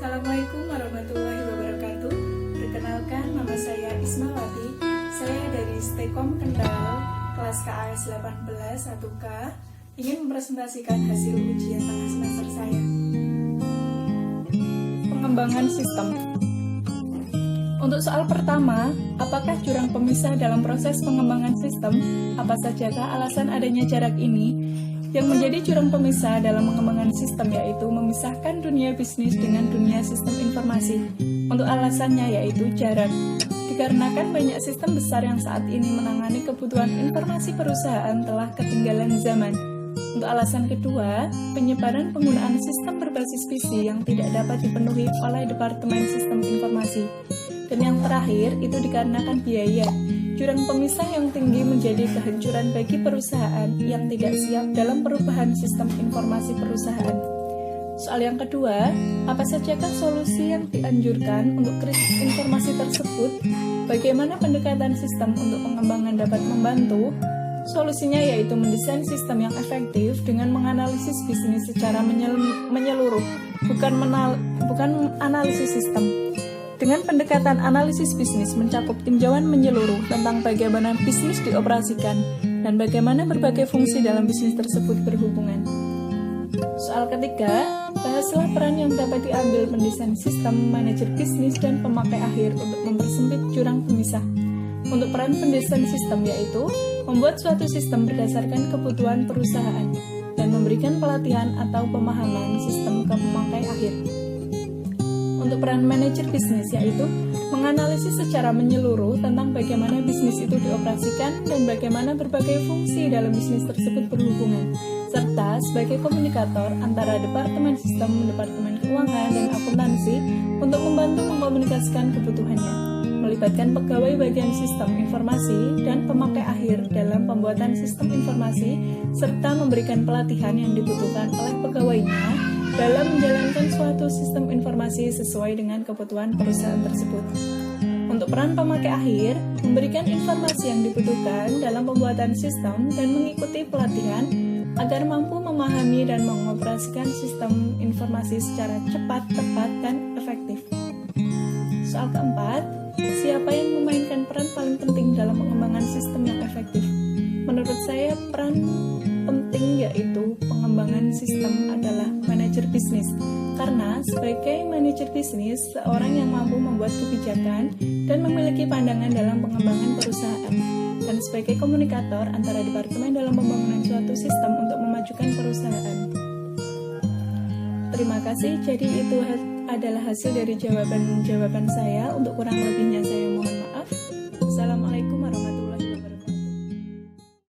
Assalamualaikum warahmatullahi wabarakatuh. Perkenalkan, nama saya Ismawati. Saya dari Stekom Kendal, kelas KAS 18 1K, ingin mempresentasikan hasil ujian tengah semester saya. Pengembangan sistem. Untuk soal pertama, apakah jurang pemisah dalam proses pengembangan sistem? Apa sajakah alasan adanya jarak ini? Yang menjadi jurang pemisah dalam pengembangan sistem yaitu memisahkan dunia bisnis dengan dunia sistem informasi. Untuk alasannya yaitu jarak. Dikarenakan banyak sistem besar yang saat ini menangani kebutuhan informasi perusahaan telah ketinggalan zaman. Untuk alasan kedua, penyebaran penggunaan sistem berbasis PC yang tidak dapat dipenuhi oleh Departemen Sistem Informasi. Dan yang terakhir, itu dikarenakan biaya. Jurang pemisah yang tinggi menjadi kehancuran bagi perusahaan yang tidak siap dalam perubahan sistem informasi perusahaan. Soal yang kedua, apa sajakah solusi yang dianjurkan untuk krisis informasi tersebut? Bagaimana pendekatan sistem untuk pengembangan dapat membantu? Solusinya yaitu mendesain sistem yang efektif dengan menganalisis bisnis secara menyeluruh, bukan analisis sistem. Dengan pendekatan analisis bisnis mencakup tinjauan menyeluruh tentang bagaimana bisnis dioperasikan dan bagaimana berbagai fungsi dalam bisnis tersebut berhubungan. Soal ketiga, bahaslah peran yang dapat diambil mendesain sistem, manajer bisnis, dan pemakai akhir untuk mempersempit jurang pemisah. Untuk peran pendesain sistem yaitu membuat suatu sistem berdasarkan kebutuhan perusahaan dan memberikan pelatihan atau pemahaman sistem ke pemakai akhir. Untuk peran manajer bisnis yaitu menganalisis secara menyeluruh tentang bagaimana bisnis itu dioperasikan dan bagaimana berbagai fungsi dalam bisnis tersebut berhubungan, serta sebagai komunikator antara Departemen Sistem, Departemen Keuangan, dan Akuntansi untuk membantu mengkomunikasikan kebutuhannya, melibatkan pegawai bagian sistem informasi dan pemakai akhir dalam pembuatan sistem informasi, serta memberikan pelatihan yang dibutuhkan oleh pegawainya dalam menjalankan suatu sistem informasi sesuai dengan kebutuhan perusahaan tersebut. Untuk peran pemakai akhir, memberikan informasi yang dibutuhkan dalam pembuatan sistem dan mengikuti pelatihan agar mampu memahami dan mengoperasikan sistem informasi secara cepat, tepat, dan efektif. Soal keempat, siapa yang memainkan peran paling penting dalam pengembangan sistem yang efektif? Menurut saya, peran penting yaitu pengembangan sistem adalah manajer bisnis. Karena sebagai manajer bisnis, seorang yang mampu membuat kebijakan dan memiliki pandangan dalam pengembangan perusahaan. Dan sebagai komunikator antara departemen dalam pembangunan suatu sistem untuk memajukan perusahaan. Terima kasih, jadi itu adalah hasil dari jawaban saya. Untuk kurang lebihnya